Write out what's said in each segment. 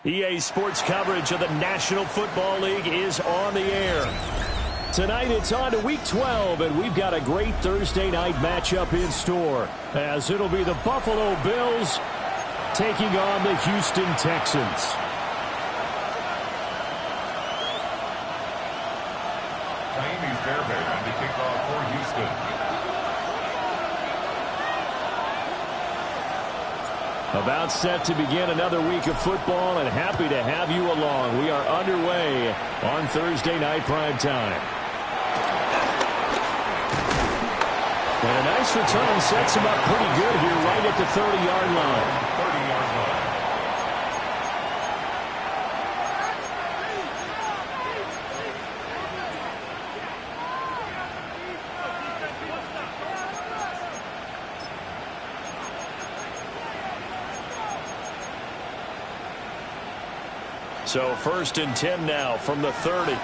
EA Sports coverage of the National Football League is on the air. Tonight it's on to Week 12, and we've got a great Thursday night matchup in store, as it'll be the Buffalo Bills taking on the Houston Texans. Miami Fairbairn to kick off for Houston. About set to begin another week of football, and happy to have you along. We are underway on Thursday night primetime. And a nice return sets him up pretty good here right at the 30-yard line. 30-yard line. So 1st and 10 now from the 30.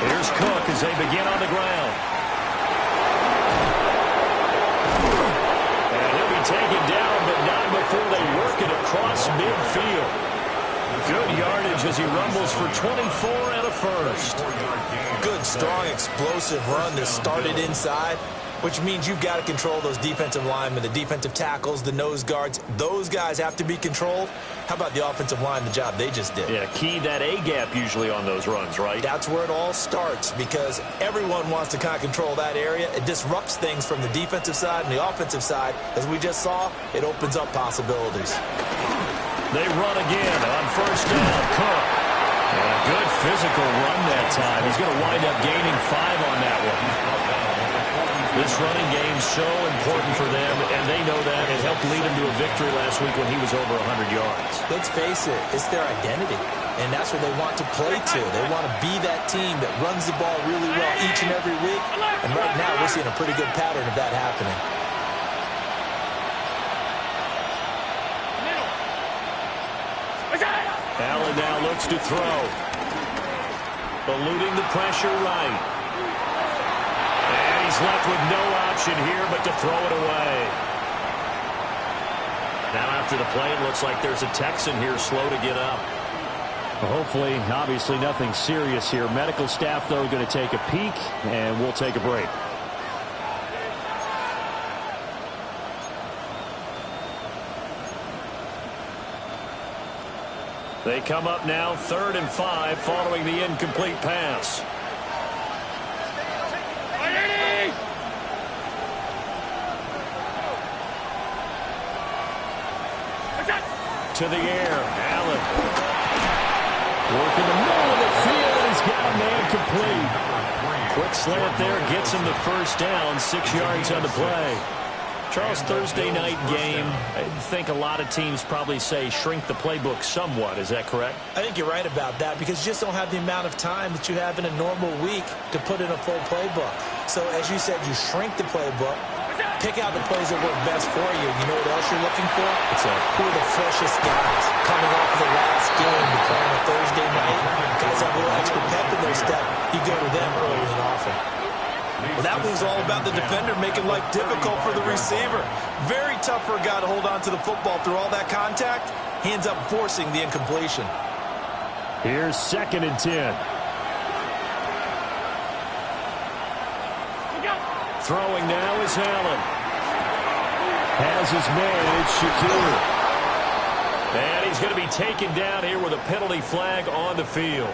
Here's Cook as they begin on the ground. And he'll be taken down, but not before they work it across midfield. Good yardage as he rumbles for 24 and a first. Good, strong, explosive run that started inside, which means you've got to control those defensive linemen, the defensive tackles, the nose guards. Those guys have to be controlled. How about the offensive line, the job they just did? Yeah, key that A-gap usually on those runs, right? That's where it all starts, because everyone wants to kind of control that area. It disrupts things from the defensive side and the offensive side. As we just saw, it opens up possibilities. They run again on 1st down. Cook. And a good physical run that time. He's going to wind up gaining 5 on that one. This running game's so important for them, and they know that. It helped lead them to a victory last week when he was over 100 yards. Let's face it, it's their identity, and that's what they want to play to. They want to be that team that runs the ball really well each and every week, and right now we're seeing a pretty good pattern of that happening. Allen now looks to throw. Eluding the pressure right. He's left with no option here but to throw it away. Now after the play, it looks like there's a Texan here slow to get up. Hopefully, obviously nothing serious here. Medical staff, though, going to take a peek, and we'll take a break. They come up now 3rd and 5 following the incomplete pass. To the air, Allen. Working the middle of the field, and he's got a man complete. Quick slant there, gets him the 1st down, 6 yards on the play. Charles, Thursday night game, I think a lot of teams probably say shrink the playbook somewhat. Is that correct? I think you're right about that, because you just don't have the amount of time that you have in a normal week to put in a full playbook. So as you said, you shrink the playbook. Pick out the plays that work best for you. You know what else you're looking for? Who are the freshest guys coming off of the last game to play on a Thursday night? Guys have a little extra pep in their step. You go to them early and often. Well, that one's all about the defender making life difficult for the receiver. Very tough for a guy to hold on to the football through all that contact. Hands up forcing the incompletion. Here's 2nd and 10. Throwing now is Allen. Has his man, it's Shakir. And he's going to be taken down here with a penalty flag on the field.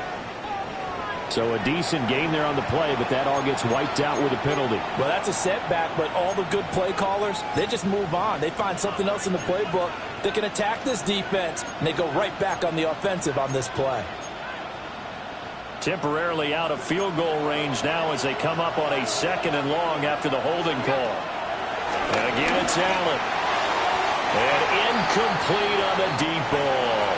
So a decent game there on the play, but that all gets wiped out with a penalty. Well, that's a setback, but all the good play callers, they just move on. They find something else in the playbook that can attack this defense, and they go right back on the offensive on this play. Temporarily out of field goal range now as they come up on a 2nd and long after the holding call. And again, it's Allen. And incomplete on the deep ball.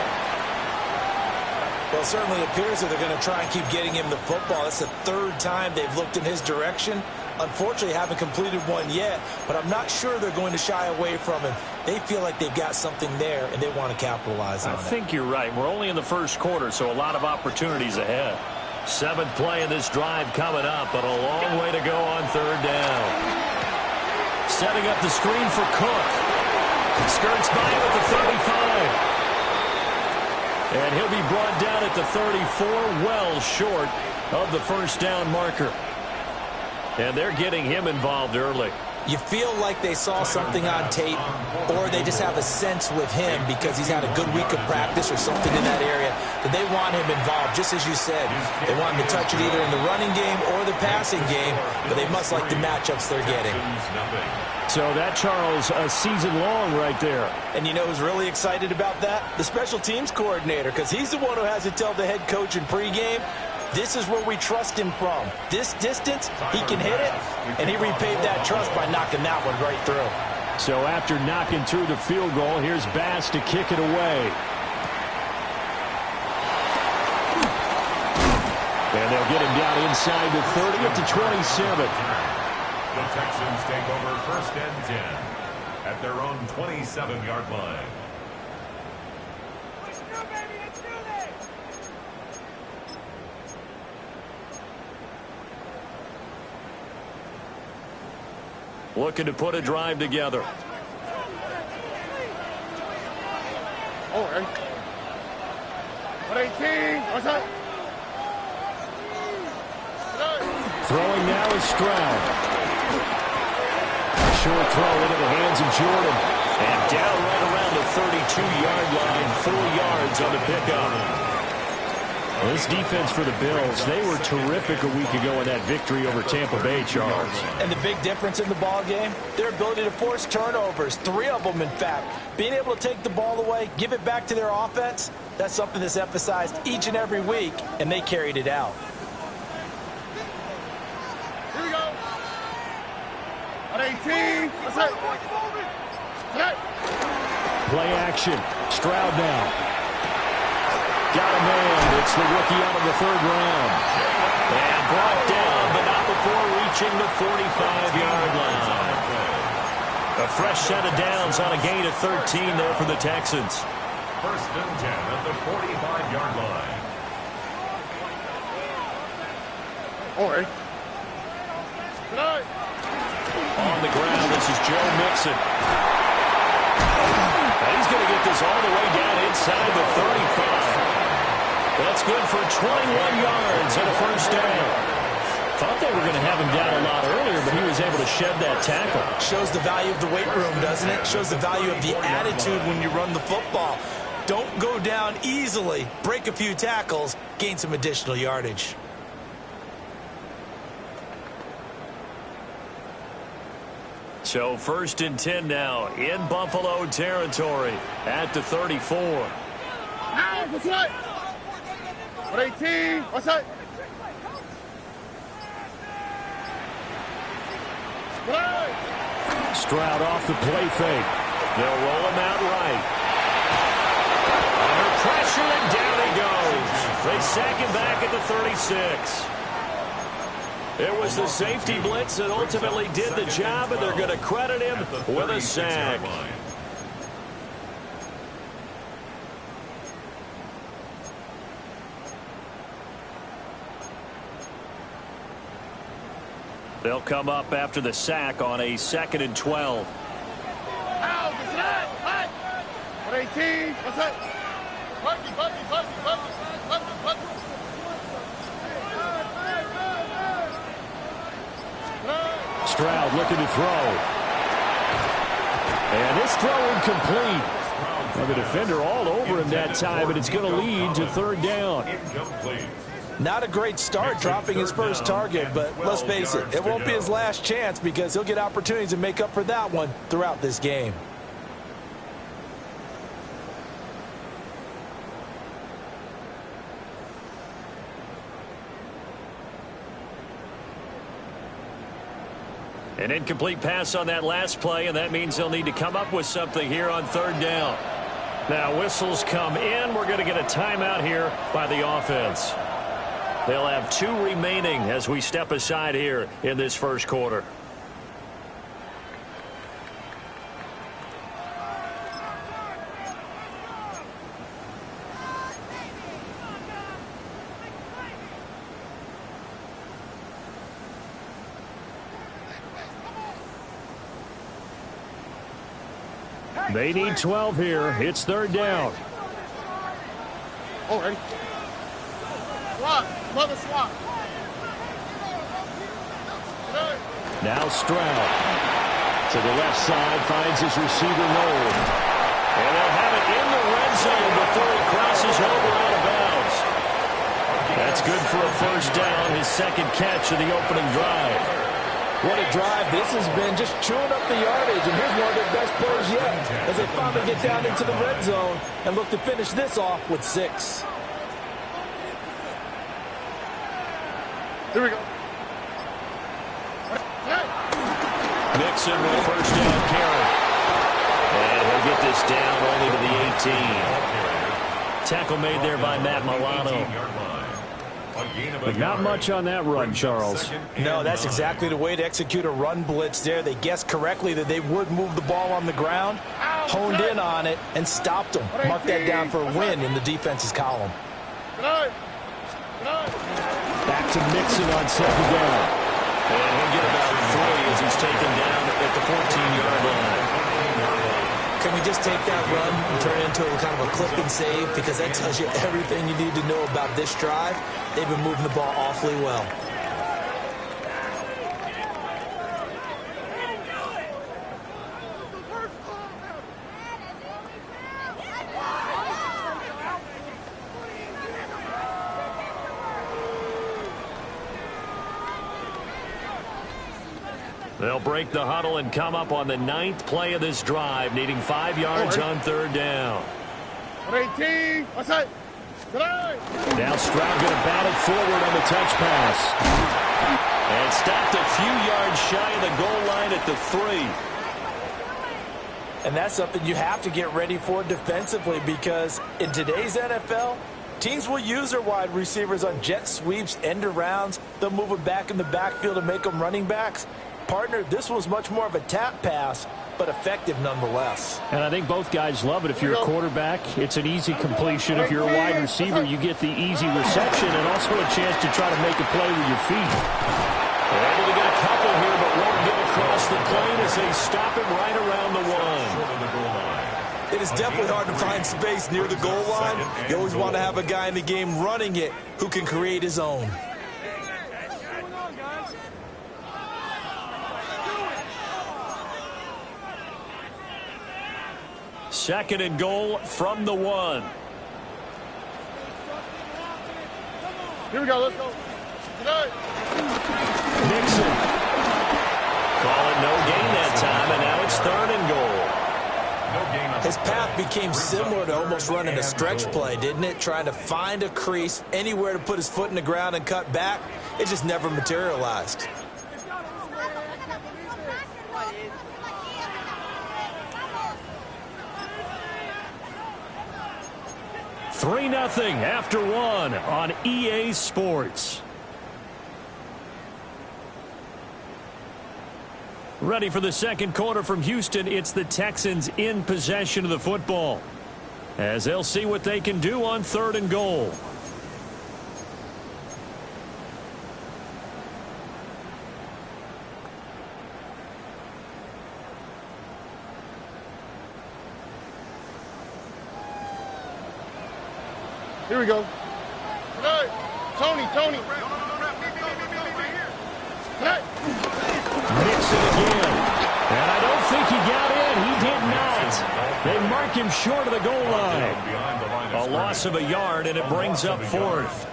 Well, it certainly appears that they're going to try and keep getting him the football. That's the third time they've looked in his direction. Unfortunately, haven't completed one yet, but I'm not sure they're going to shy away from him. They feel like they've got something there, and they want to capitalize on it. I think you're right. We're only in the first quarter, so a lot of opportunities ahead. 7th play in this drive coming up, but a long way to go on 3rd down. Setting up the screen for Cook. Skirts by him at the 35. And he'll be brought down at the 34, well short of the first down marker. And they're getting him involved early. You feel like they saw something on tape, or they just have a sense with him because he's had a good week of practice or something in that area that they want him involved, just as you said. They want him to touch it either in the running game or the passing game, but they must like the matchups they're getting. So that, Charles, a season long right there. And you know who's really excited about that? The special teams coordinator, because he's the one who has to tell the head coach in pregame, this is where we trust him from. This distance, he can hit it, and he repaid that trust by knocking that one right through. So after knocking through the field goal, here's Bass to kick it away. And they'll get him down inside the 30 up to 27. The Texans take over 1st and 10 at their own 27-yard line. Looking to put a drive together. All right. 18. What's up? Throwing now is Stroud. Short throw into the hands of Jordan. And down right around the 32-yard line. 4 yards on the pickup. Well, this defense for the Bills, they were terrific a week ago in that victory over Tampa Bay, Charles. And the big difference in the ball game, their ability to force turnovers, 3 of them, in fact. Being able to take the ball away, give it back to their offense, that's something that's emphasized each and every week, and they carried it out. Here we go. 18. What's up? Play action. Stroud now. Got a man. It's the rookie out of the 3rd round. And brought down, but not before reaching the 45-yard line. A fresh set of downs on a gain of 13 there for the Texans. 1st and 10 at the 45-yard line. All right. On the ground, this is Joe Mixon. And he's going to get this all the way down inside the 35. That's good for 21 yards and a first down. Thought they were going to have him down a lot earlier, but he was able to shed that tackle. Shows the value of the weight room, doesn't it? Shows the value of the attitude when you run the football. Don't go down easily. Break a few tackles. Gain some additional yardage. So 1st and 10 now in Buffalo territory at the 34. What's up? 18. What's up? Stroud off the play fake. They'll roll him out right. Under pressure, and down he goes. They sack him back at the 36. It was the safety blitz that ultimately did the job, and they're going to credit him with a sack. They'll come up after the sack on a 2nd and 12. 18. What's up? Stroud looking to throw. And this throw incomplete. Well, the defender all over him that time, but it's going to lead to 3rd down. Incomplete. Not a great start dropping his first target, but let's face it, it won't be his last chance because he'll get opportunities to make up for that one throughout this game. An incomplete pass on that last play, and that means they'll need to come up with something here on 3rd down. Now whistles come in. We're going to get a timeout here by the offense. They'll have 2 remaining as we step aside here in this first quarter. They need 12 here. It's 3rd down. Oh, ready? Swat. Mother swat. Now Stroud to the left side, finds his receiver Noel. And they'll have it in the red zone before he crosses over out of bounds. That's good for a first down, his 2nd catch of the opening drive. What a drive this has been, just chewing up the yardage, and here's one of their best plays yet as they finally get down into the red zone and look to finish this off with 6. Here we go. Mixon with first down carry. And he'll get this down only to the 18. Tackle made there by Matt Milano. But not much on that run, Charles. No, that's exactly the way to execute a run blitz there. They guessed correctly that they would move the ball on the ground, honed in on it, and stopped them. Mark that down for a win in the defense's column. Back to Mixon on 2nd down. And he'll get about 3 as he's taken down at the 14-yard line. Can we just take that run and turn it into a kind of a clip and save? Because that tells you everything you need to know about this drive. They've been moving the ball awfully well. They'll break the huddle and come up on the 9th play of this drive, needing 5 yards on 3rd down. 18. What's that? Now Stroud going to bat it forward on the touch pass. And stopped a few yards shy of the goal line at the 3. And that's something you have to get ready for defensively, because in today's NFL, teams will use their wide receivers on jet sweeps, end arounds. They'll move them back in the backfield and make them running backs. Partner, this was much more of a tap pass, but effective nonetheless. And I think both guys love it. If you're a quarterback, it's an easy completion. If you're a wide receiver, you get the easy reception and also a chance to try to make a play with your feet. Able to get a couple here, but won't get across the plane as they stop it right around the 1. It is definitely hard to find space near the goal line. You always want to have a guy in the game running it who can create his own. 2nd and goal from the 1. Here we go. Let's go. Mixon. Call it no gain that time, and now it's 3rd and goal. His path became similar to almost running a stretch play, didn't it? Trying to find a crease, anywhere to put his foot in the ground and cut back. It just never materialized. 3-0 after 1 on EA Sports. Ready for the 2nd quarter from Houston. It's the Texans in possession of the football, as they'll see what they can do on 3rd and goal. Here we go. Tony. Mixon again. And I don't think he got in. He did not. They mark him short of the goal line. A loss of a yard, and it brings up 4th.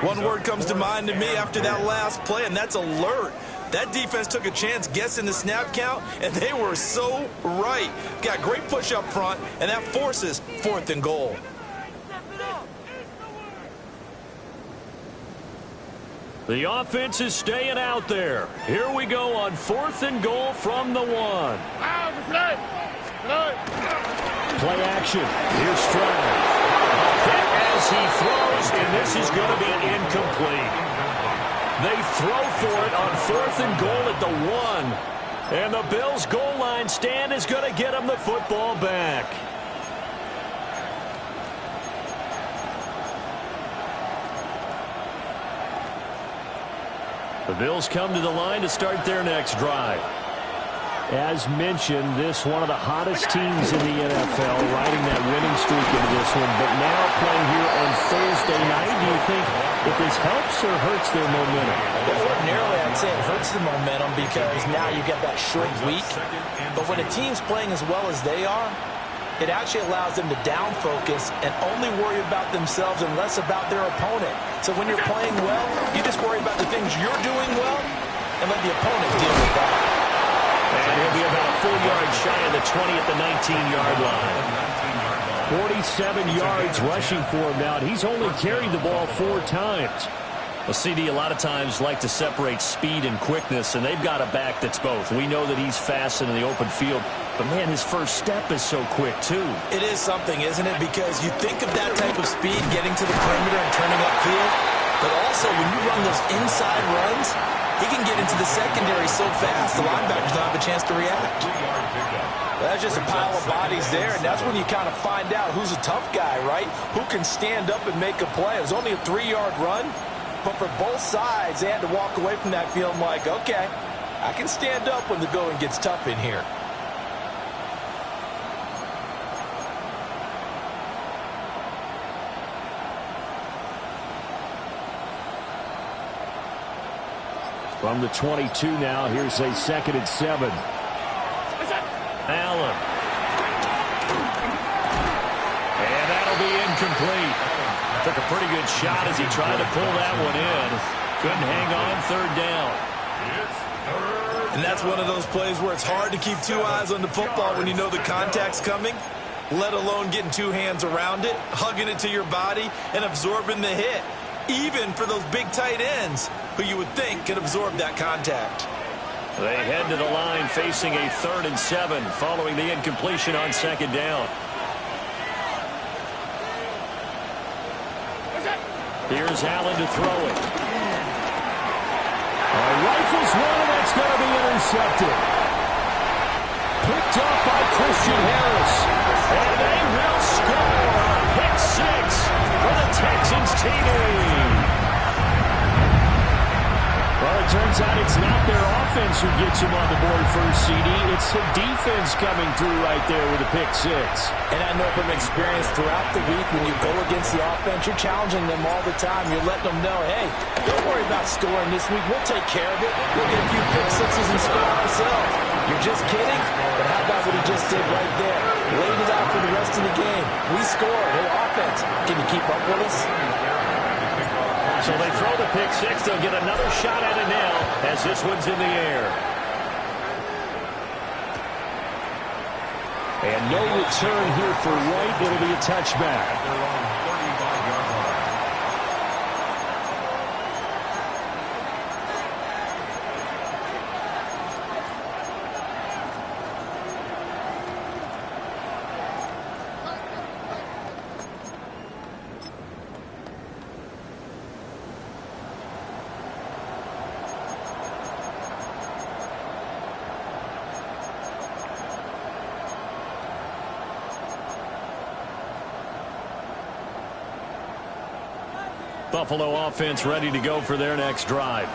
One word comes to mind to me after that last play, and that's alert. That defense took a chance guessing the snap count, and they were so right. Got great push up front, and that forces 4th and goal. The offense is staying out there. Here we go on 4th and goal from the 1. Play action. Here's Stroud. Hit as he throws, and this is going to be incomplete. They throw for it on 4th and goal at the 1. And the Bills' goal line stand is going to get them the football back. The Bills come to the line to start their next drive. As mentioned, this one of the hottest teams in the NFL, riding that winning streak into this one, but now playing here on Thursday night. Do you think that this helps or hurts their momentum? Well, ordinarily, I'd say it hurts the momentum because now you get that short week. But when a team's playing as well as they are, it actually allows them to down focus and only worry about themselves and less about their opponent. So when you're playing well, you just worry about the things you're doing well and let the opponent deal with that. And he'll be about a full yard shy of the 20 at the 19-yard line. 47 yards rushing for him now. He's only carried the ball 4 times. Well, CD, a lot of times like to separate speed and quickness, and they've got a back that's both. We know that he's fast in the open field, but, man, his first step is so quick, too. It is something, isn't it? Because you think of that type of speed getting to the perimeter and turning upfield, but also when you run those inside runs, he can get into the secondary so fast, the linebackers don't have a chance to react. That's just a pile of bodies there, and that's when you kind of find out who's a tough guy, right? Who can stand up and make a play. It was only a 3-yard run, but for both sides, they had to walk away from that feeling like, okay, I can stand up when the going gets tough in here. From the 22 now, here's a 2nd and 7. Allen. And that'll be incomplete. Took a pretty good shot as he tried to pull that one in. Couldn't hang on 3rd down. And that's one of those plays where it's hard to keep 2 eyes on the football when you know the contact's coming, let alone getting 2 hands around it, hugging it to your body, and absorbing the hit. Even for those big tight ends who you would think could absorb that contact. They head to the line facing a 3rd and 7 following the incompletion on 2nd down. Here's Allen to throw it. Rifles one, and that's going to be intercepted. Picked up by Christian Harris. And they will score. Pick 6 for the Texans TV. Well, it turns out it's not their offense who gets them on the board first, CD. It's the defense coming through right there with a pick 6. And I know from experience throughout the week, when you go against the offense, you're challenging them all the time. You're letting them know, hey, don't worry about scoring this week. We'll take care of it. We'll get a few pick 6s and score ourselves. You're just kidding? But how about what he just did right there? Laid it out for the rest of the game. We scored. Hey, offense, can you keep up with us? So they throw the pick 6. They'll get another shot at it now as this one's in the air. And no return here for White. It'll be a touchback. Buffalo offense ready to go for their next drive.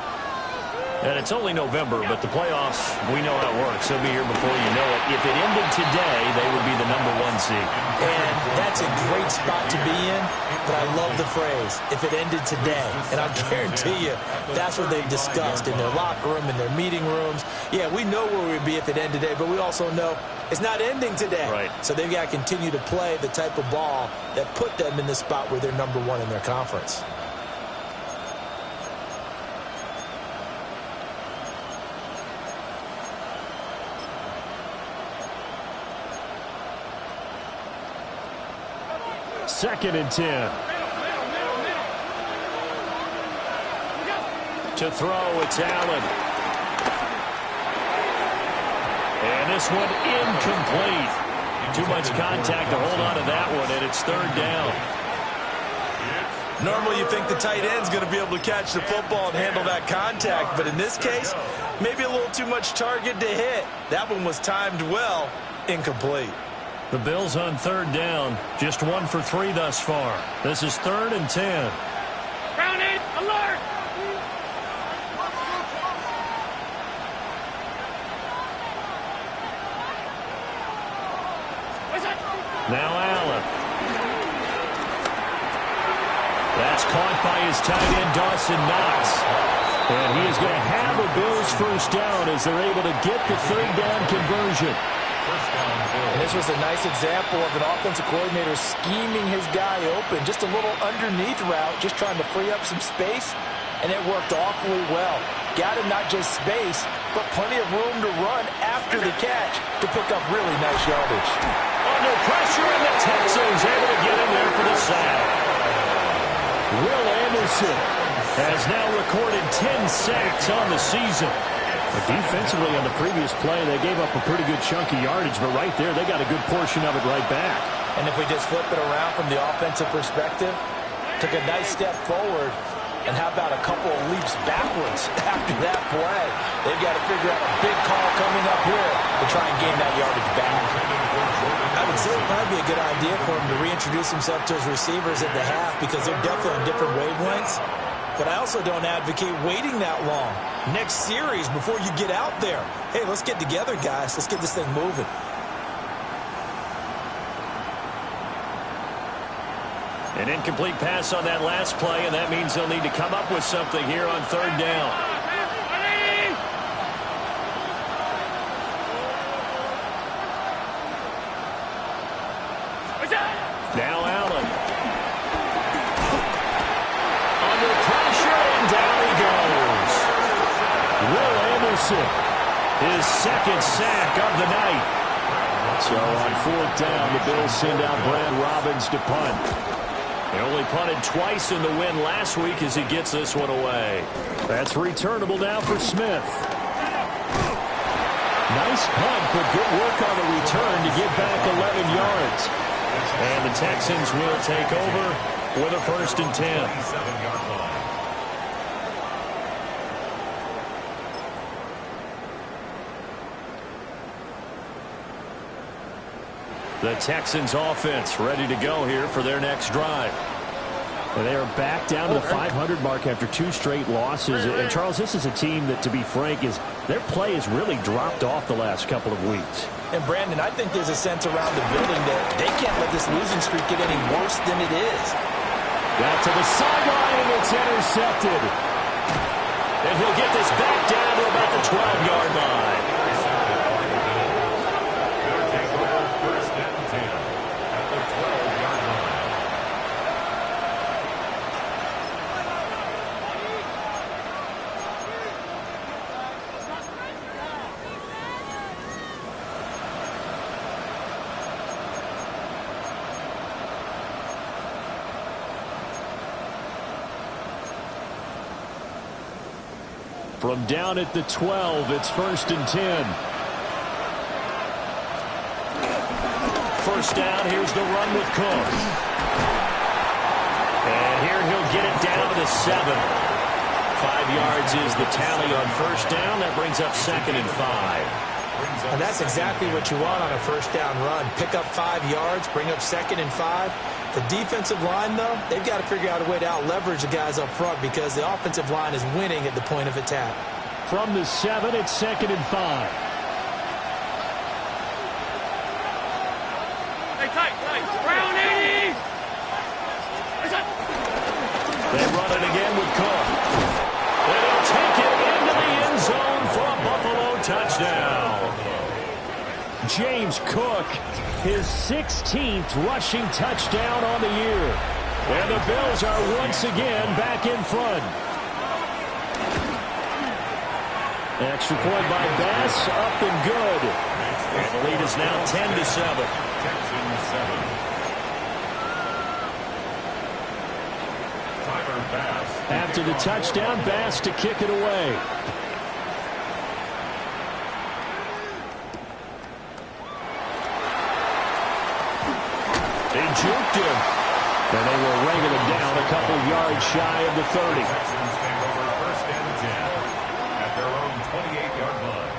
And it's only November, but the playoffs, we know how it works. They'll be here before you know it. If it ended today, they would be the #1 seed. And that's a great spot to be in, but I love the phrase, if it ended today. And I guarantee you, that's what they've discussed in their locker room, in their meeting rooms. Yeah, we know where we'd be if it ended today, but we also know it's not ending today. Right. So they've got to continue to play the type of ball that put them in the spot where they're #1 in their conference. Second and 10. To throw, it's Allen. And this one incomplete. Too much contact to hold on to that one, and it's third down. Normally you think the tight end's going to be able to catch the football and handle that contact, but in this case, maybe a little too much target to hit. That one was timed well, incomplete. The Bills on third down, just 1 for 3 thus far. This is 3rd and 10. Ground 8, alert! Now Allen. That's caught by his tight end, Dawson Knox. And he is going to have a Bills first down as they're able to get the third down conversion. And this was a nice example of an offensive coordinator scheming his guy open. Just a little underneath route, just trying to free up some space, and it worked awfully well. Got him not just space, but plenty of room to run after the catch to pick up really nice yardage. Under pressure, and the Texans able to get in there for the sack. Will Anderson has now recorded 10 sacks on the season. But defensively on the previous play, they gave up a pretty good chunk of yardage, but right there, they got a good portion of it right back. And if we just flip it around from the offensive perspective, took a nice step forward, and how about a couple of leaps backwards after that play? They've got to figure out a big call coming up here to try and gain that yardage back. I would say it might be a good idea for him to reintroduce himself to his receivers at the half because they're definitely on different wavelengths. But I also don't advocate waiting that long. Next series before you get out there. Hey, let's get together, guys. Let's get this thing moving. An incomplete pass on that last play, and that means they'll need to come up with something here on third down. Now Allen. Under pressure, and down he goes. Will Anderson, his second sack of the night. So on fourth down, the Bills send out Brad Robbins to punt. They only punted twice in the win last week as he gets this one away. That's returnable now for Smith. Nice punt, but good work on the return to get back 11 yards. And the Texans will take over with a 1st and 10. 27-yard line. The Texans offense ready to go here for their next drive. And they are back down to the 500 mark after 2 straight losses. And, Charles, this is a team that, to be frank, their play has really dropped off the last couple of weeks. And, Brandon, I think there's a sense around the building that they can't let this losing streak get any worse than it is. Got to the sideline, and it's intercepted. And he'll get this back down to about the 12-yard line. They'll take over 1st and 10 at the 12-yard line. From down at the 12, it's 1st and 10. First down, here's the run with Cook. And here he'll get it down to the 7. 5 yards is the tally on first down. That brings up 2nd and 5. And that's exactly what you want on a first down run. Pick up 5 yards, bring up 2nd and 5. The defensive line, though, they've got to figure out a way to out-leverage the guys up front because the offensive line is winning at the point of attack. From the 7, it's 2nd and 5. Hey, tight. Ground 80! They run it again with Cook. And he'll take it into the end zone for a Buffalo touchdown. James Cook, his 16th rushing touchdown on the year. And the Bills are once again back in front. Extra point by Bass, up and good. And the lead is now 10-7. Texans 7. Tyler Bass. After the touchdown, Bass to kick it away. They juked him. And they will wrangle him down a couple yards shy of the 30. Texans take over 1st and 10 at their own 28-yard line.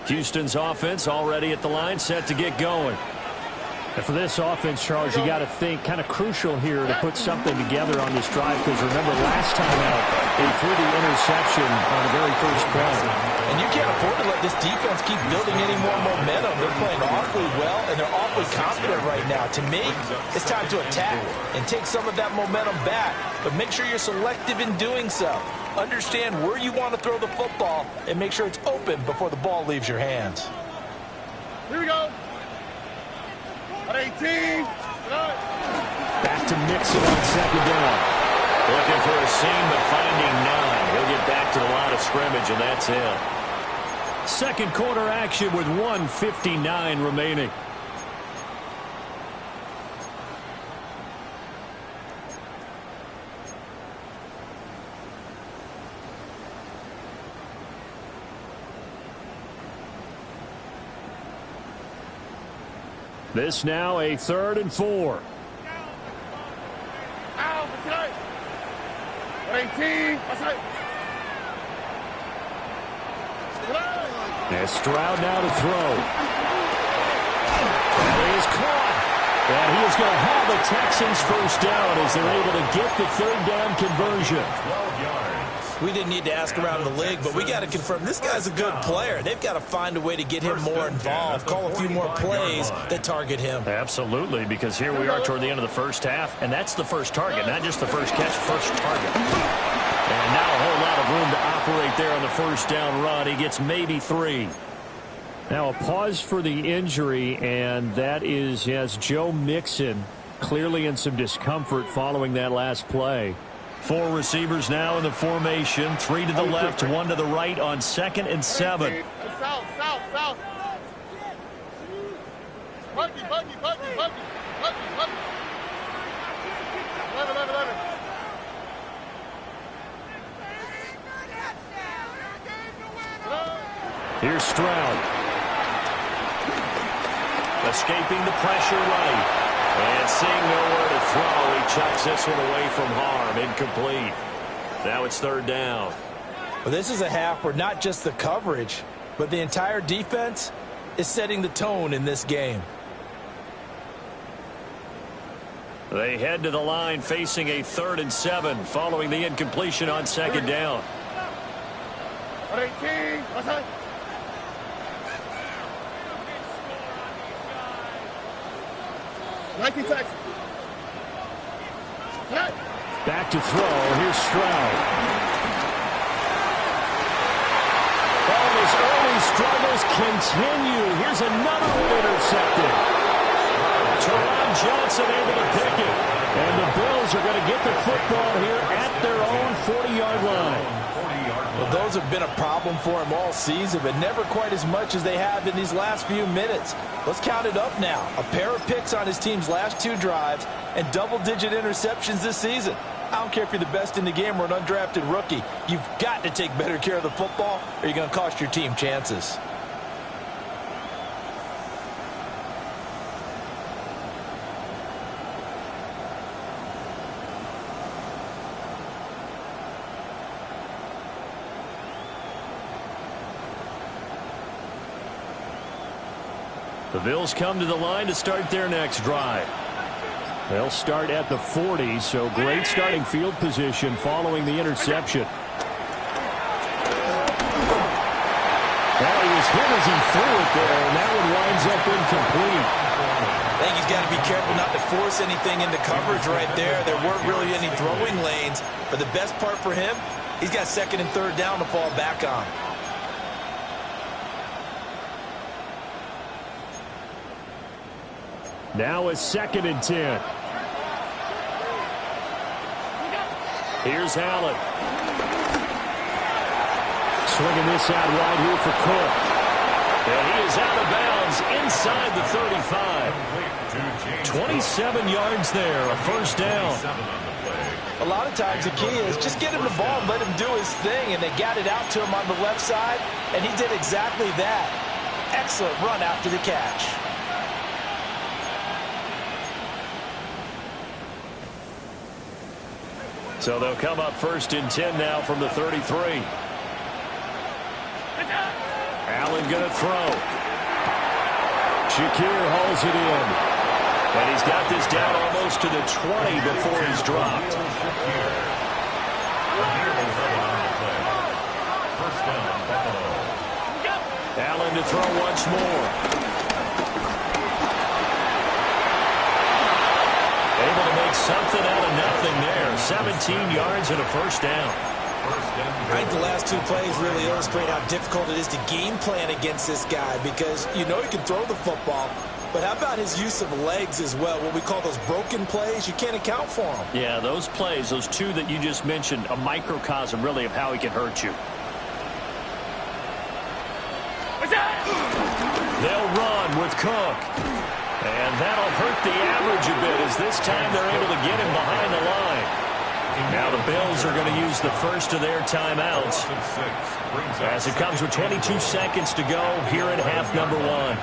Houston's offense already at the line, set to get going. And for this offense, Charles, you got to think kind of crucial here to put something together on this drive, because remember last time out, they threw the interception on the very first play. And you can't afford to let this defense keep building any more momentum. They're playing awfully well, and they're awfully confident right now. To me, it's time to attack and take some of that momentum back, but make sure you're selective in doing so. Understand where you want to throw the football and make sure it's open before the ball leaves your hands. Here we go. At 18. Back to Mixon on 2nd down. Looking for a seam, but finding none. He'll get back to the line of scrimmage, and that's it. Second quarter action with 1:59 remaining. This now a 3rd and 4. 18. And Stroud now to throw. That is caught. And he is going to have the Texans first down as they're able to get the 3rd down conversion. 12 yards. We didn't need to ask around the league, but we got to confirm this guy's a good player. They've got to find a way to get him more involved, call a few more plays that target him. Absolutely, because here we are toward the end of the first half, and that's the first target, not just the first catch, first target. And now a whole lot of room to operate there on the first down run. He gets maybe 3. Now a pause for the injury, and that is, yes, Joe Mixon clearly in some discomfort following that last play. 4 receivers now in the formation. 3 to the left, 1 to the right on 2nd and 7. South. Buggy. 11. Here's Stroud. Escaping the pressure right. And seeing nowhere to throw, he chucks this one away from harm. Incomplete. Now it's 3rd down. Well, this is a half where not just the coverage, but the entire defense is setting the tone in this game. They head to the line facing a 3rd and 7 following the incompletion on 2nd down. 18. 19 seconds. Back to throw. Here's Stroud. All his early struggles continue. Here's another one intercepted. Teron Johnson able to pick it. And the Bills are going to get the football here at their own 40-yard line. Well, those have been a problem for him all season, but never quite as much as they have in these last few minutes. Let's count it up now. A pair of picks on his team's last 2 drives and double-digit interceptions this season. I don't care if you're the best in the game or an undrafted rookie. You've got to take better care of the football or you're going to cost your team chances. The Bills come to the line to start their next drive. They'll start at the 40, so great starting field position following the interception. Well, he was hit as he threw it there, and that one winds up incomplete. I think he's got to be careful not to force anything into coverage right there. There weren't really any throwing lanes, but the best part for him, he's got 2nd and 3rd down to fall back on. Now a 2nd and 10. Here's Allen. Swinging this out wide here for Cook. And he is out of bounds inside the 35. 27 yards there, a first down. A lot of times the key is just get him the ball and let him do his thing, and they got it out to him on the left side, and he did exactly that. excellent run after the catch. So they'll come up 1st and 10 now from the 33. Allen going to throw. Shakir hauls it in. And he's got this down almost to the 20 before he's dropped. Allen to throw once more. Able to make something out of nothing there. 17 yards and a 1st down. I think the last 2 plays really illustrate how difficult it is to game plan against this guy because you know he can throw the football, but how about his use of legs as well? What we call those broken plays, you can't account for them. Yeah, those plays, those 2 that you just mentioned, a microcosm really of how he can hurt you. They'll run with Cook. And that'll hurt the average a bit as this time they're able to get him behind the line. Now the Bills are going to use the first of their timeouts as it comes with 22 seconds to go here at half number 1.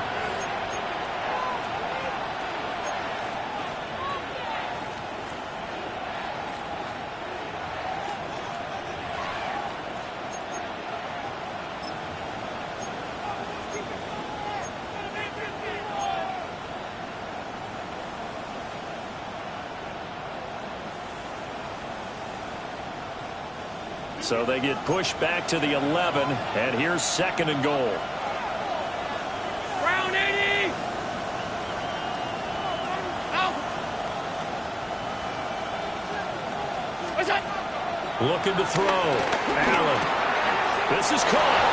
So they get pushed back to the 11, and here's 2nd and goal. Round 80. Out. What's that? Looking to throw. Allen. This is caught.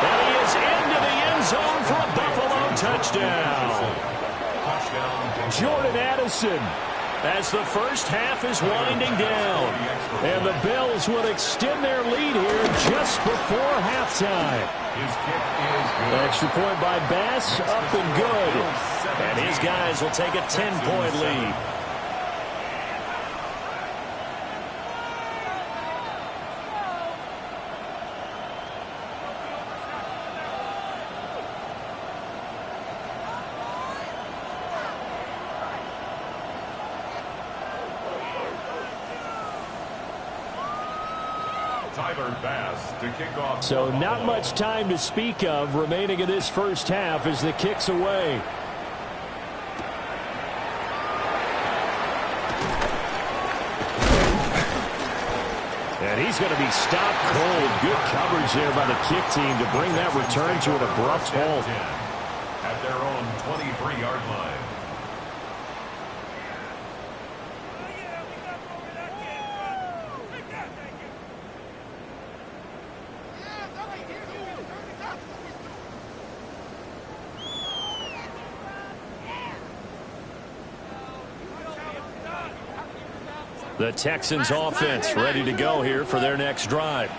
And he is into the end zone for a Buffalo touchdown. Jordan Addison, as the first half is winding down. And the Bills will extend their lead here just before halftime. His kick is good. Extra point by Bass, up and good. And his guys will take a 10-point lead. So not much time to speak of remaining in this first half as the kick's away. And he's going to be stopped cold. Good coverage there by the kick team to bring that return to an abrupt halt. At their own 23-yard line. The Texans offense ready to go here for their next drive.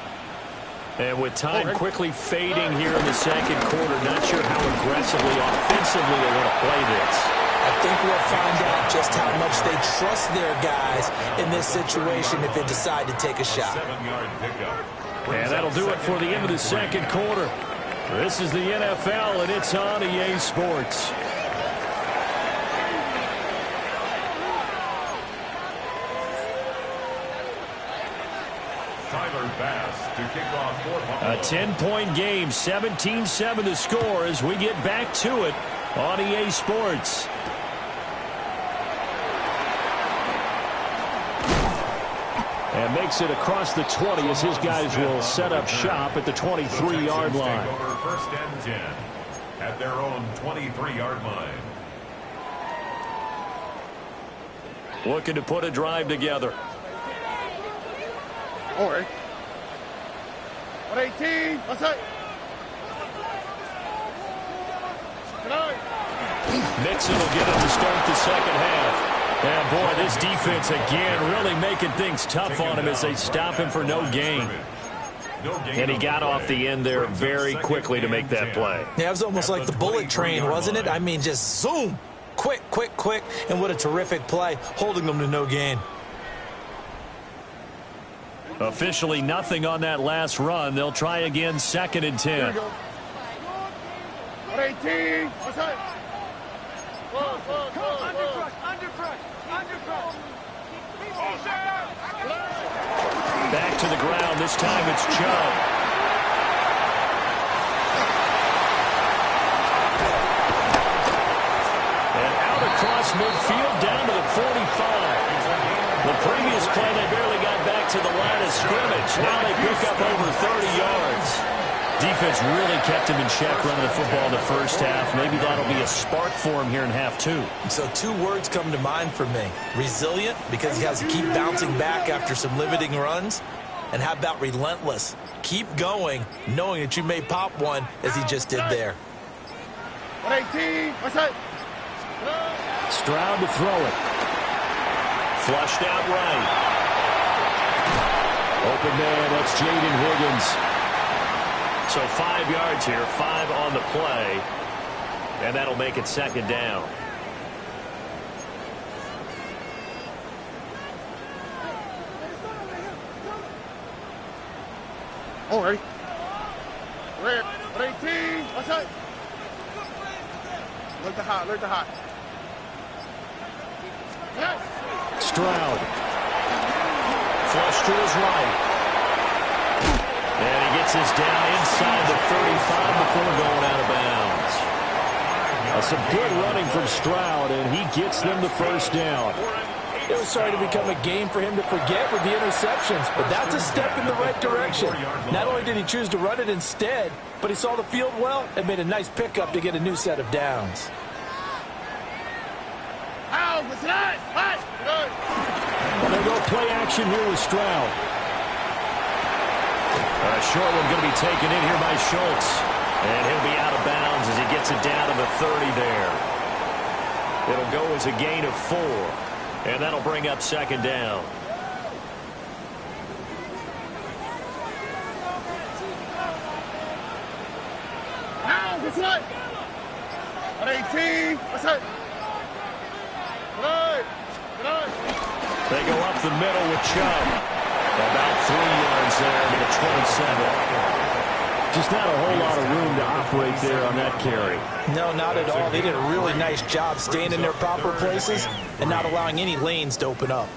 And with time quickly fading here in the second quarter, not sure how aggressively, offensively they want to play this. I think we'll find out just how much they trust their guys in this situation if they decide to take a shot. 7-yard pickup. And that'll do it for the end of the second quarter. This is the NFL, and it's on EA Sports. To kick off for a 10-point game, 17-7 to score as we get back to it on EA Sports. And makes it across the 20 as his guys will set up shop at the 23-yard line. Over 1st and 10 at their own 23-yard line. Looking to put a drive together. All right. 118. What's that? Mixon will get it to start the second half. And boy, this defense again really making things tough on him as they stop him for no gain. And he got off the end there very quickly to make that play. Yeah, it was almost like the bullet train, wasn't it? I mean, just zoom. Quick, quick, quick. And what a terrific play, holding them to no gain. Officially nothing on that last run. They'll try again 2nd and 10. 118. What's that? Back to the ground. This time it's Chubb. And out across midfield down to the 45. The previous play, they barely got back to the line of scrimmage. Now they pick up over 30 yards. Defense really kept him in check running the football in the first half. Maybe that'll be a spark for him here in half two. So two words come to mind for me. Resilient, because he has to keep bouncing back after some limiting runs. And how about relentless? Keep going, knowing that you may pop one as he just did there. 118. What's that? Stroud to throw it. Flushed out right. Open man, that's Jaden Higgins. So 5 yards here, 5 on the play. And that'll make it second down. Oh, ready? Red. 118. What's that? Look the hot. Look the hot. Stroud. Flush to his right. And he gets this down inside the 35 before going out of bounds. Some good running from Stroud, and he gets them the first down. It was starting to become a game for him to forget with the interceptions, but that's a step in the right direction. Not only did he choose to run it instead, but he saw the field well and made a nice pickup to get a new set of downs. Well, they go play action here with Stroud. A short one going to be taken in here by Schultz. And he'll be out of bounds as he gets it down to the 30 there. It'll go as a gain of 4. And that'll bring up second down. What's that? 118. What's that? They go up the middle with Chubb. About 3 yards there to the 27. Just not a whole lot of room to operate there on that carry. No, not at all. They did a really nice job staying in their proper places and not allowing any lanes to open up.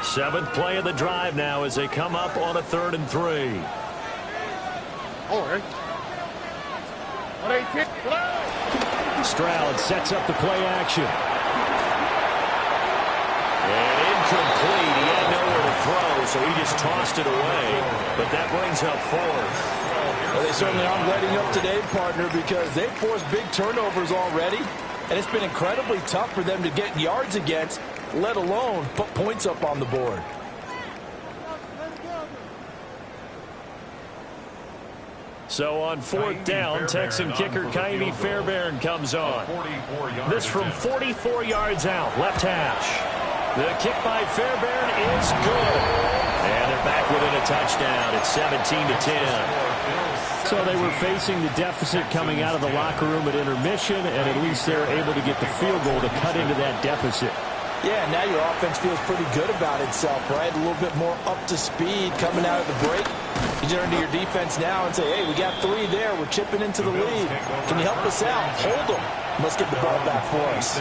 Seventh play of the drive now as they come up on a 3rd and 3. All right. 118. Stroud sets up the play action. And incomplete. He had nowhere to throw, so he just tossed it away. But that brings up 4th. Well, they certainly aren't letting up today, partner, because they've forced big turnovers already. And it's been incredibly tough for them to get yards against, let alone put points up on the board. So on 4th down, Texan kicker Ka'imi Fairbairn comes on. This from 44 yards out, left hash. The kick by Fairbairn is good. And they're back within a touchdown. It's 17-10. So they were facing the deficit coming out of the locker room at intermission, and at least they're able to get the field goal to cut into that deficit. Yeah, now your offense feels pretty good about itself, right? A little bit more up to speed coming out of the break. You turn to your defense now and say, hey, we got 3 there. We're chipping into the lead. Can you help us out? Hold them. Let's get the ball back for us.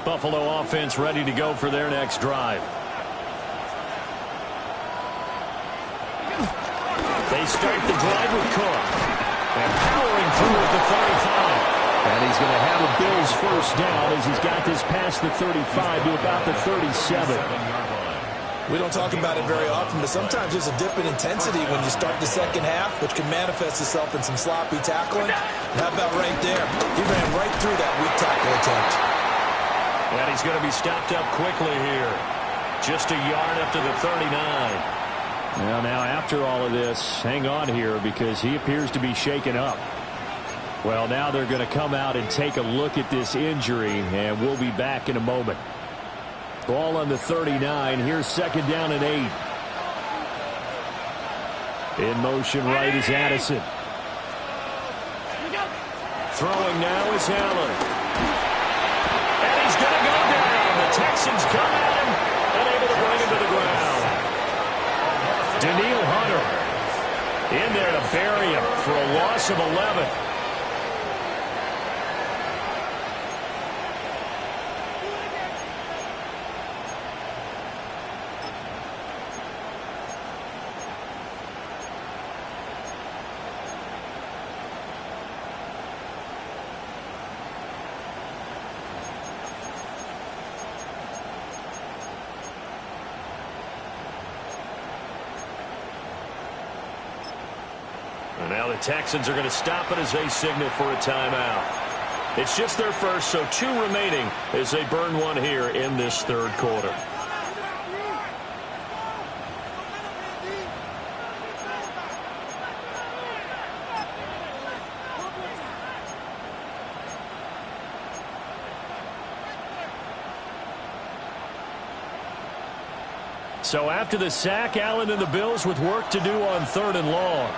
Buffalo offense ready to go for their next drive. They start the drive with Cook. And powering through at the 35. And he's going to have a Bills first down as he's got this past the 35 to about the 37. We don't talk about it very often, but sometimes there's a dip in intensity when you start the second half, which can manifest itself in some sloppy tackling. And how about right there? He ran right through that weak tackle attempt. And he's going to be stopped up quickly here. Just a yard up to the 39. Well, now after all of this, hang on here because he appears to be shaken up. Well, now they're going to come out and take a look at this injury, and we'll be back in a moment. Ball on the 39. Here's second down and 8. In motion right is Addison. Throwing now is Allen. And he's going to go down. The Texans come at him and able to bring him to the ground. Danielle Hunter in there to bury him for a loss of 11. Now the Texans are going to stop it as they signal for a timeout. It's just their first, so 2 remaining as they burn one here in this third quarter. So after the sack, Allen and the Bills with work to do on 3rd and long.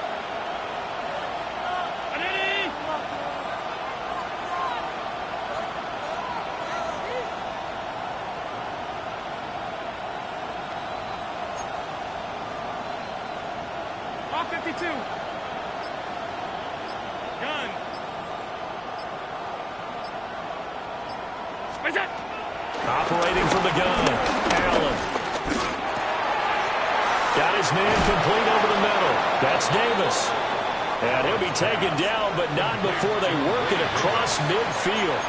Operating from the gun, Allen. Got his man complete over the middle. That's Davis. And he'll be taken down, but not before they work it across midfield.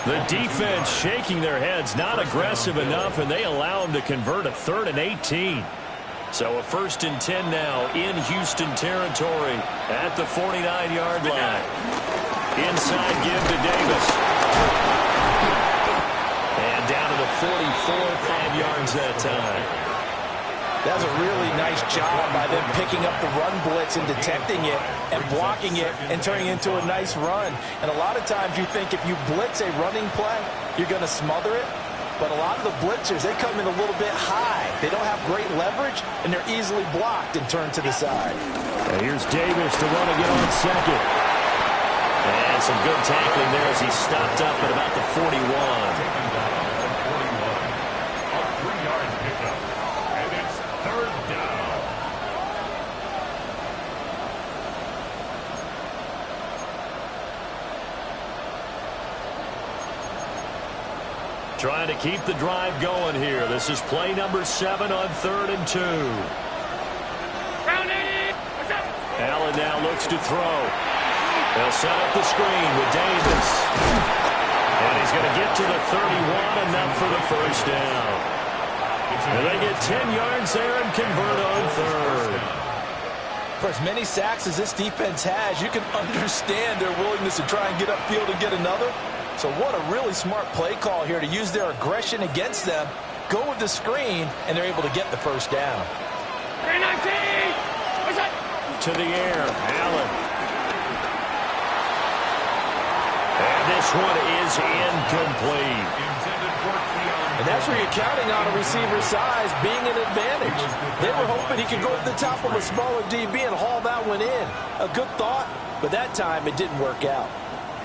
The defense shaking their heads, not aggressive enough, and they allow him to convert a 3rd and 18. So a 1st and 10 now in Houston territory at the 49-yard line. Inside give to Davis. And down to the 44, 5 yards that time. That was a really nice job by them picking up the run blitz and detecting it and blocking it and turning it into a nice run. And a lot of times you think if you blitz a running play, you're going to smother it. But a lot of the blitzers, they come in a little bit high. They don't have great leverage, and they're easily blocked and turned to the side. And here's Davis to run again on 2nd. And some good tackling there as he stopped up at about the 41. Trying to keep the drive going here. This is play number 7 on 3rd and 2. Allen now looks to throw. They'll set up the screen with Davis. And he's going to get to the 31, enough for the first down. And they get 10 yards there and convert on 3rd. For as many sacks as this defense has, you can understand their willingness to try and get upfield and get another. So what a really smart play call here to use their aggression against them, go with the screen, and they're able to get the first down. To the air, Allen. And this one is incomplete. And that's where you're counting on a receiver's size being an advantage. They were hoping he could go to the top of a smaller DB and haul that one in. A good thought, but that time it didn't work out.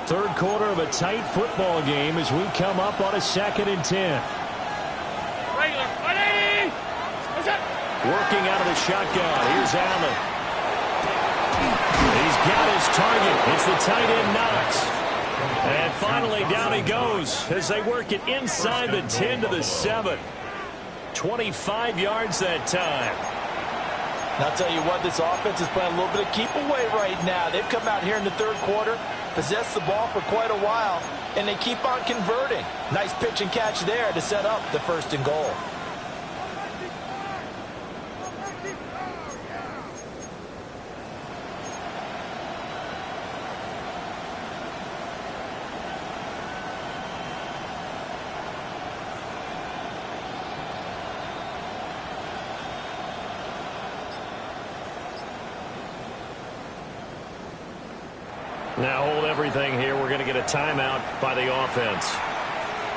Third quarter of a tight football game as we come up on a 2nd and 10. Working out of the shotgun. Here's Allen. He's got his target. It's the tight end Knox. And finally down he goes as they work it inside the 10 to the 7. 25 yards that time. And I'll tell you what, this offense is playing a little bit of keep away right now. They've come out here in the third quarter, possessed the ball for quite a while, and they keep on converting. Nice pitch and catch there to set up the 1st and goal. Now hold everything here. We're going to get a timeout by the offense.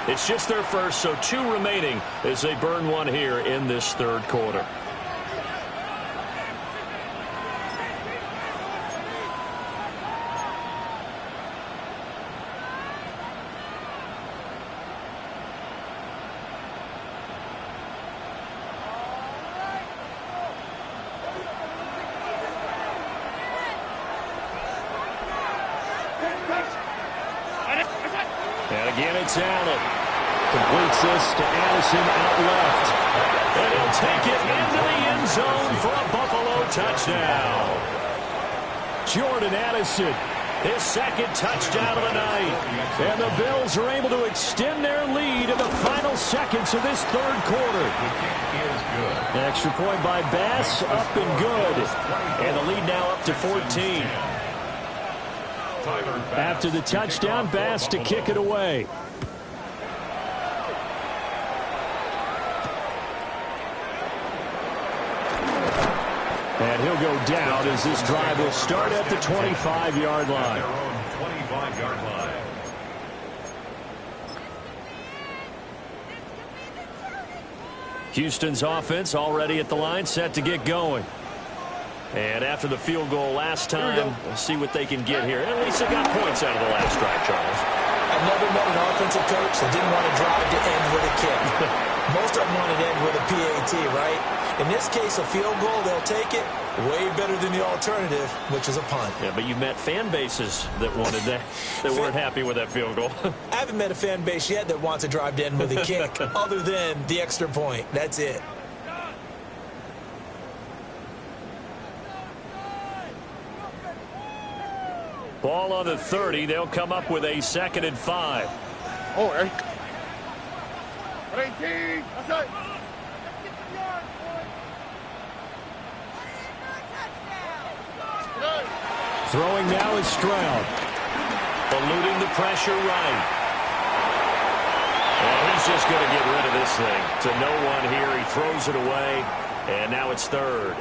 It's just their first, so 2 remaining as they burn one here in this third quarter. And again, it's Allen. Completes this to Addison out left. And he'll take it into the end zone for a Buffalo touchdown. Jordan Addison, his second touchdown of the night. And the Bills are able to extend their lead in the final seconds of this third quarter. An extra point by Bass, up and good. And the lead now up to 14. After the touchdown, Bass to kick it away. And he'll go down as this drive will start at the 25-yard line. 25-yard line. Houston's offense already at the line, set to get going. And after the field goal last time, we'll see what they can get here. At least they got points out of the last drive, Charles. I've never met an offensive coach that didn't want to drive to end with a kick. Most of them want to end with a PAT, right? In this case, a field goal, they'll take it. Way better than the alternative, which is a punt. Yeah, but you met fan bases that wanted that, that weren't happy with that field goal. I haven't met a fan base yet that wants to drive to end with a kick, other than the extra point. That's it. Ball on the 30. They'll come up with a 2nd and 5. Oh, 18. Outside. Throwing now is Stroud. Eluding the pressure right. And he's just going to get rid of this thing. To no one here. He throws it away. And now it's 3rd.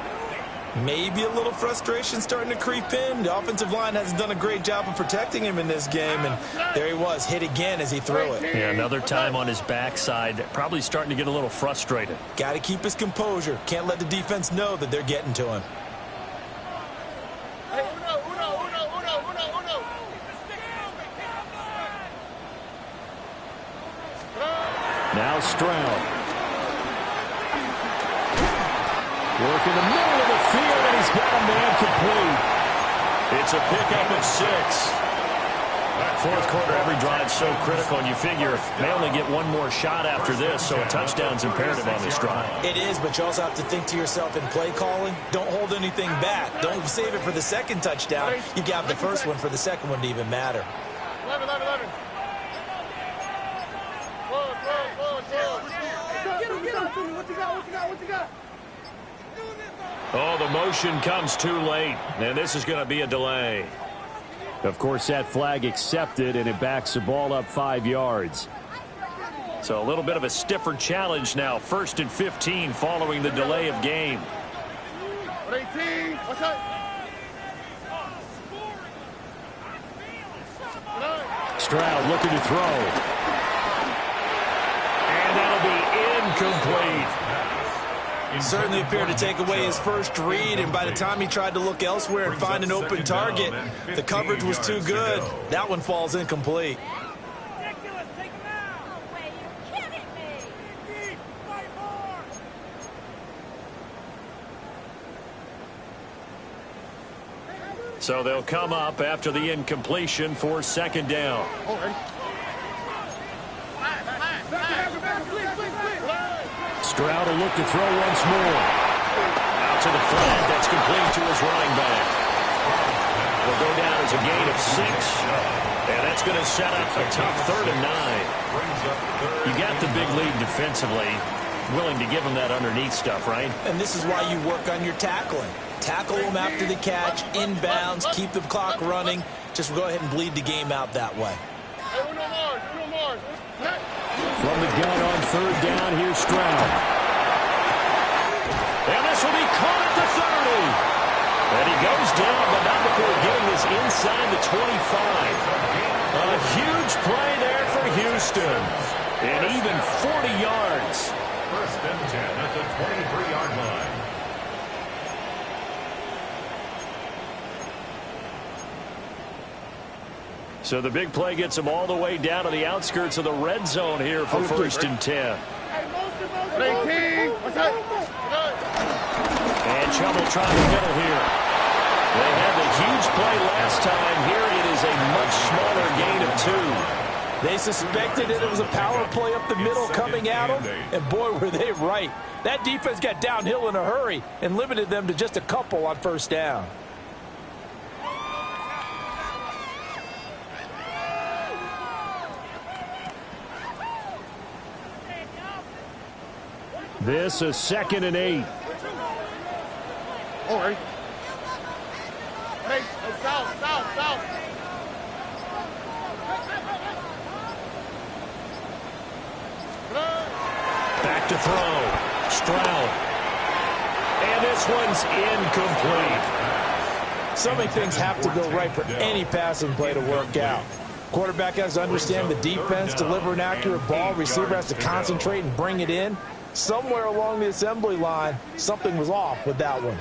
Maybe a little frustration starting to creep in. The offensive line hasn't done a great job of protecting him in this game, and there he was, hit again as he threw it. Yeah, another time on his backside, probably starting to get a little frustrated. Got to keep his composure. Can't let the defense know that they're getting to him. Now Stroud. Working the middle of the field, and he's got a man complete. It's a pickup of 6. Fourth quarter, every drive so critical, and you figure they only get one more shot after this, so a touchdown's imperative on this drive. It is, but you also have to think to yourself in play calling, don't hold anything back. Don't save it for the second touchdown. You got the first one for the second one to even matter. 11. What you got? Oh, the motion comes too late, and this is going to be a delay. Of course, that flag accepted, and it backs the ball up 5 yards. So a little bit of a stiffer challenge now. 1st and 15 following the delay of game. 18. What's up? Stroud looking to throw. And that'll be incomplete. Certainly appeared to take away his first read, and by the time he tried to look elsewhere and find an open target, the coverage was too good. That one falls incomplete. So they'll come up after the incompletion for 2nd down. Stroud will look to throw once more. Out to the flat. That's complete to his running back. Will go down as a gain of 6. And that's going to set up a tough 3rd and 9. You got the big lead defensively. Willing to give him that underneath stuff, right? And this is why you work on your tackling. Tackle them after the catch, inbounds, keep the clock running. Just go ahead and bleed the game out that way. From the gun on 3rd down, here's Stroud. And this will be caught at the 30. And he goes down, but not before getting this inside the 25. A huge play there for Houston. And even 40 yards. First and 10 at the 23-yard line. So the big play gets him all the way down to the outskirts of the red zone here for first and 10. And trouble trying to middle here. They had the huge play last time. Here it is a much smaller gain of 2. They suspected it was a power play up the middle coming at them, and boy, were they right. That defense got downhill in a hurry and limited them to just a couple on first down. This is 2nd and 8. All right. Hey, south. Back to throw. Stroud. And this one's incomplete. So many things have to go right for any passing play to work out. Quarterback has to understand the defense, deliver an accurate ball. Receiver has to concentrate and bring it in. Somewhere along the assembly line, something was off with that one.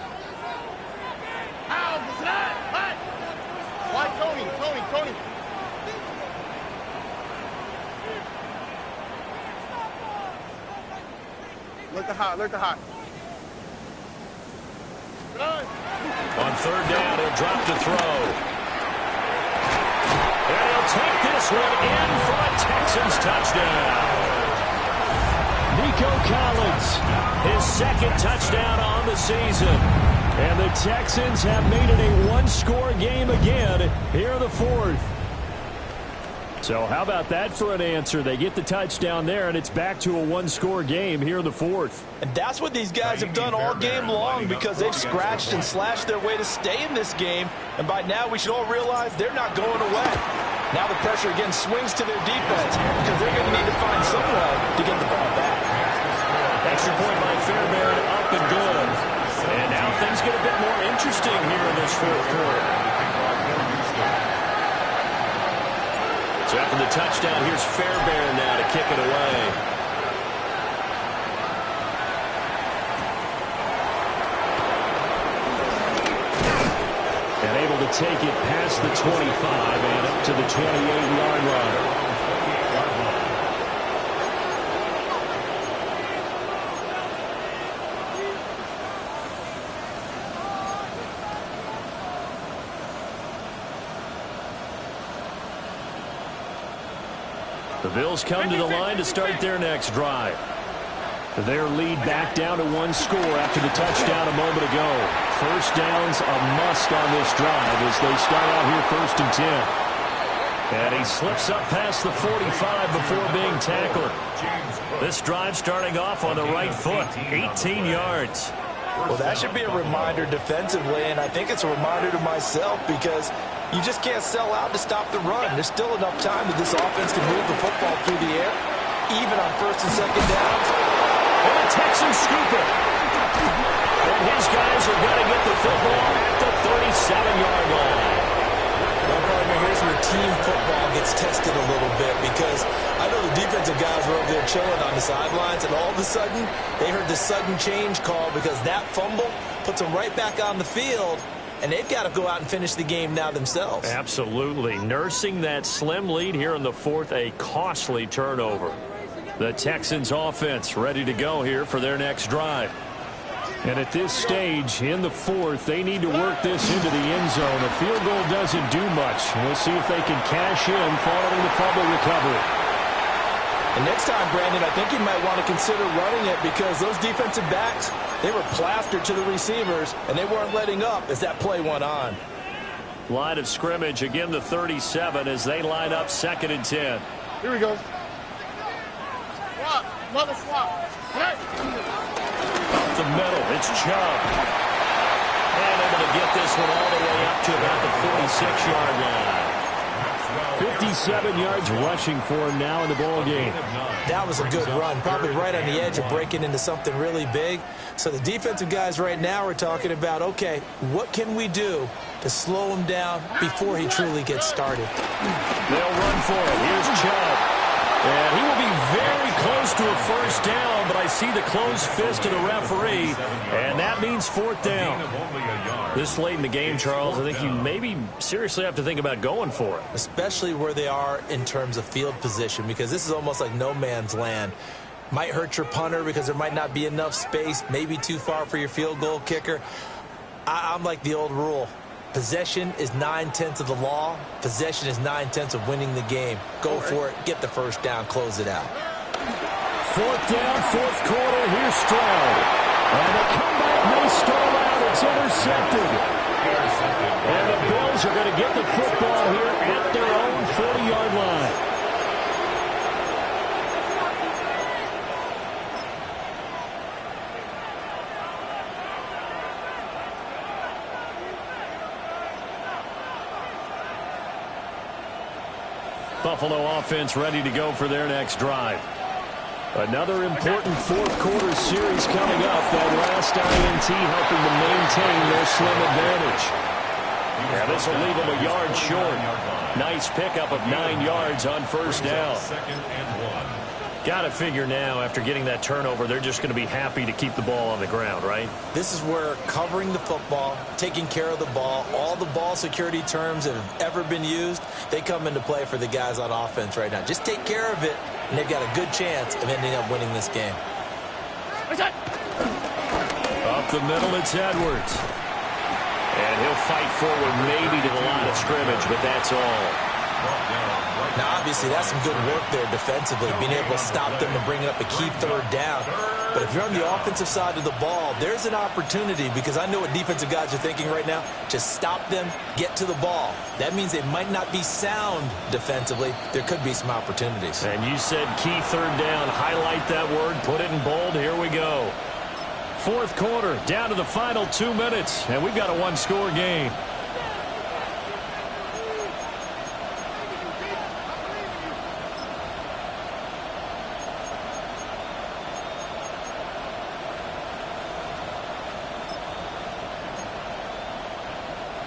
Why, Tony? Look at hot. On third down, he'll drop to throw. And he'll take this one in for a Texans touchdown. Nico Collins, His second touchdown on the season. and the Texans have made it a one-score game again here in the fourth. So how about that for an answer? They get the touchdown there, and it's back to a one-score game here in the fourth. And that's what these guys have done all game long, because they've scratched and slashed their way to stay in this game. And by now, we should all realize they're not going away. Now the pressure again swings to their defense, because they're going to need to find some way to get the ball back. Extra point by Fairbairn, up and good. And now things get a bit more interesting here in this fourth quarter. So after the touchdown, here's Fairbairn now to kick it away. And able to take it past the 25 and up to the 28-yard line. The Bills come to the line to start their next drive. Their lead back down to one score after the touchdown a moment ago. First down's a must on this drive as they start out here first and 10. And he slips up past the 45 before being tackled. This drive starting off on the right foot, 18 yards. Well, that should be a reminder defensively, and I think it's a reminder to myself, because you just can't sell out to stop the run. There's still enough time that this offense can move the football through the air, even on first and second downs. And the Texans scoop it. And his guys are going to get the football at the 37-yard line. Well, partner, here's where team football gets tested a little bit, because I know the defensive guys were over there chilling on the sidelines, and all of a sudden, they heard the sudden change call, because that fumble puts them right back on the field, and they've got to go out and finish the game now themselves. Absolutely. Nursing that slim lead here in the fourth, a costly turnover. The Texans offense ready to go here for their next drive. And at this stage in the fourth, they need to work this into the end zone. A field goal doesn't do much. We'll see if they can cash in following the fumble recovery. And next time, Brandon, I think you might want to consider running it, because those defensive backs, they were plastered to the receivers, and they weren't letting up as that play went on. Line of scrimmage, again the 37 as they line up 2nd and 10. Here we go. Swap. Another swap. Hey. Up the middle, it's Chubb. And able to get this one all the way up to about the 46-yard line. 57 yards rushing for him now in the ball game. That was a good run, probably right on the edge of breaking into something really big. So the defensive guys right now are talking about, okay, what can we do to slow him down before he truly gets started? They'll run for it. Here's Chubb. And he will be very close to a first down, but I see the closed fist of the referee, and that means fourth down. This late in the game, Charles, I think you maybe seriously have to think about going for it. Especially where they are in terms of field position, because this is almost like no man's land. Might hurt your punter because there might not be enough space, maybe too far for your field goal kicker. I'm like the old rule. Possession is 9/10 of the law. Possession is 9/10 of winning the game. Go for it. Get the first down. Close it out. Fourth down, fourth quarter. Here's Stroud. And the comeback may stall out. It's intercepted. And the Bills are going to get the football here at their own 40-yard line. Buffalo offense ready to go for their next drive. Another important fourth quarter series coming up. That last INT helping to maintain their slim advantage. Yeah, this will leave them a yard short. Nice pickup of 9 yards on first down. Got to figure now, after getting that turnover, they're just going to be happy to keep the ball on the ground, right? This is where covering the football, taking care of the ball, all the ball security terms that have ever been used, they come into play for the guys on offense right now. Just take care of it, and they've got a good chance of ending up winning this game. Up the middle, it's Edwards. And he'll fight forward maybe to the line of scrimmage, but that's all. Now, obviously, that's some good work there defensively, being able to stop them and bring up a key third down. But if you're on the offensive side of the ball, there's an opportunity, because I know what defensive guys are thinking right now. Just stop them, get to the ball. That means they might not be sound defensively. There could be some opportunities. And you said key third down. Highlight that word, put it in bold. Here we go. Fourth quarter, down to the final 2 minutes, and we've got a one-score game.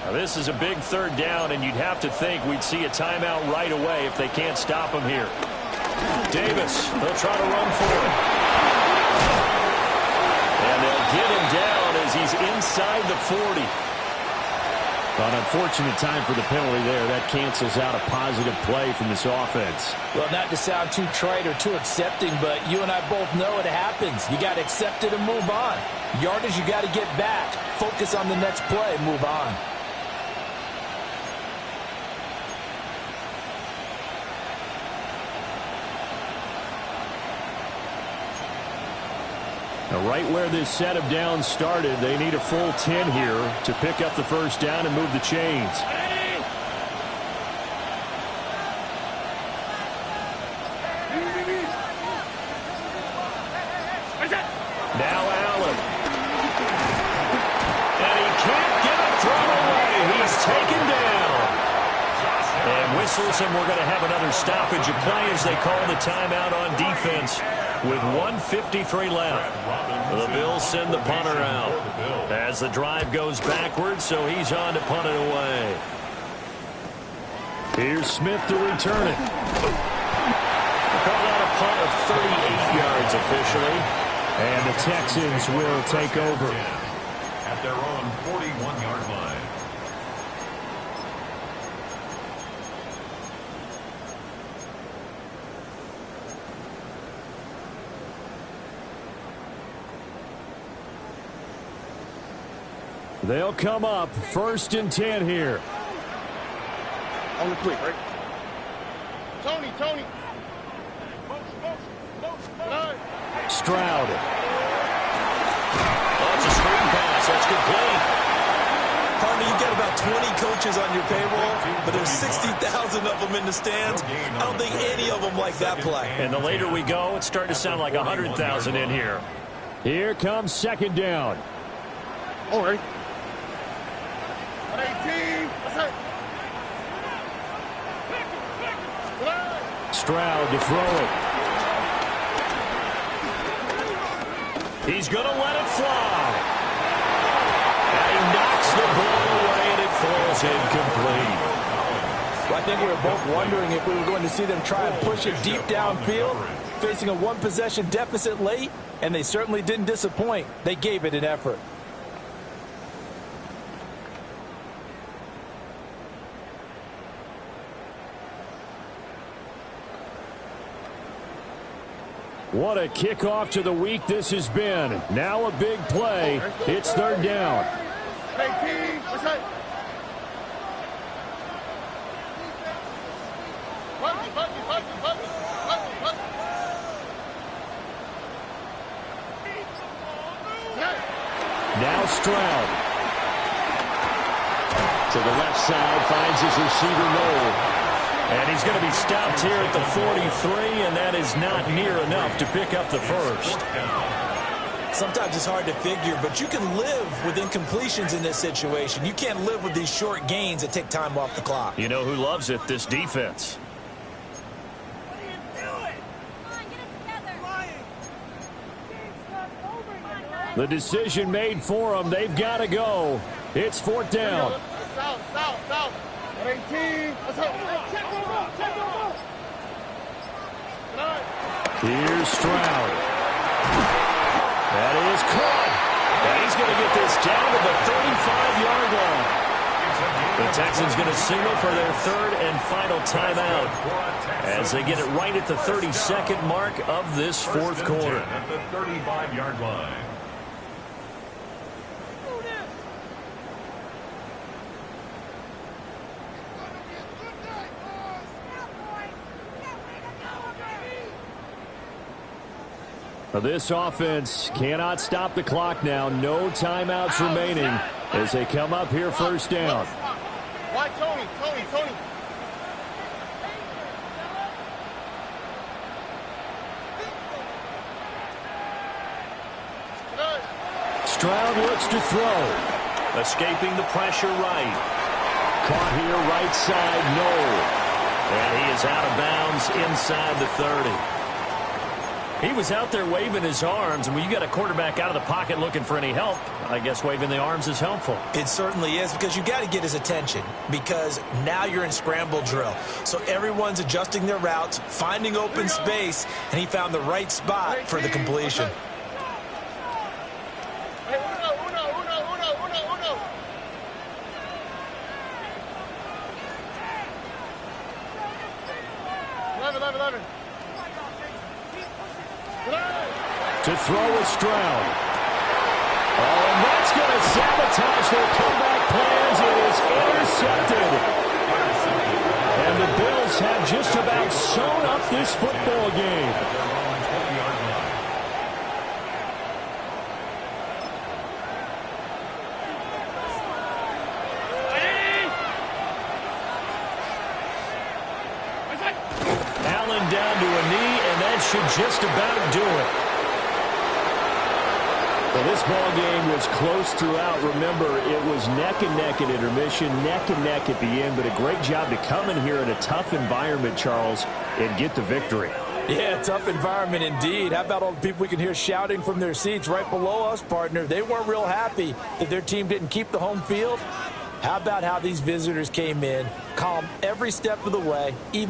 Now, this is a big third down, and you'd have to think we'd see a timeout right away if they can't stop him here. Davis, they'll try to run for it. And they'll get him down as he's inside the 40. An unfortunate time for the penalty there. That cancels out a positive play from this offense. Well, not to sound too trite or too accepting, but you and I both know it happens. You got to accept it and move on. Yardage, you got to get back. Focus on the next play, move on. Now, right where this set of downs started, they need a full 10 here to pick up the first down and move the chains. Now Allen. And he can't get it thrown away. He's taken down. And whistles, and we're going to have another stoppage of play as they call the timeout on defense. With 1:53 left, the Bills send the punter out as the drive goes backwards, so he's on to punt it away. Here's Smith to return it. Call out a punt of 38 yards officially, and the Texans will take over. At their own 41-yard line. They'll come up 1st and 10 here. On the quick, right? Tony. Stroud. That's a screen pass. That's complete. Partner, you got about 20 coaches on your payroll, but there's 60,000 of them in the stands. I don't think any of them like that play. And the later we go, it's starting to sound like 100,000 in here. Here comes 2nd down. All right. 18. Stroud to throw it. He's going to let it fly. And he knocks the ball away, and it falls incomplete. Well, I think we were both wondering if we were going to see them try and push it deep downfield, facing a one-possession deficit late, and they certainly didn't disappoint. They gave it an effort. What a kickoff to the week this has been. Now a big play. It's third down. Now Stroud. To the left side, finds his receiver Noel. And he's going to be stopped here at the 43, and that is not near enough to pick up the first. Sometimes it's hard to figure, but you can live with incompletions in this situation. You can't live with these short gains that take time off the clock. You know who loves it? This defense. The decision made for them. They've got to go. It's fourth down. Here's Stroud. That is caught. And he's going to get this down to the 35-yard line. The Texans going to signal for their third and final timeout as they get it right at the 32nd mark of this fourth quarter. At the 35-yard line. This offense cannot stop the clock now. No timeouts remaining as they come up here first down. Why Tony? Stroud looks to throw. Escaping the pressure right. Caught here right side, Noel. And he is out of bounds inside the 30. He was out there waving his arms, and when you got a quarterback out of the pocket looking for any help, I guess waving the arms is helpful. It certainly is, because you got to get his attention, because now you're in scramble drill. So everyone's adjusting their routes, finding open space, and he found the right spot for the completion. To throw with Stroud. Oh, and that's going to sabotage their comeback plans. It is intercepted. And the Bills have just about sewn up this football game. Allen down to a knee, and that should just about do it. Well, this ball game was close throughout. Remember, it was neck and neck at intermission, neck and neck at the end, but a great job to come in here in a tough environment, Charles, and get the victory. Yeah, tough environment indeed. How about all the people we can hear shouting from their seats right below us, partner? They weren't real happy that their team didn't keep the home field. How about how these visitors came in, calm every step of the way, even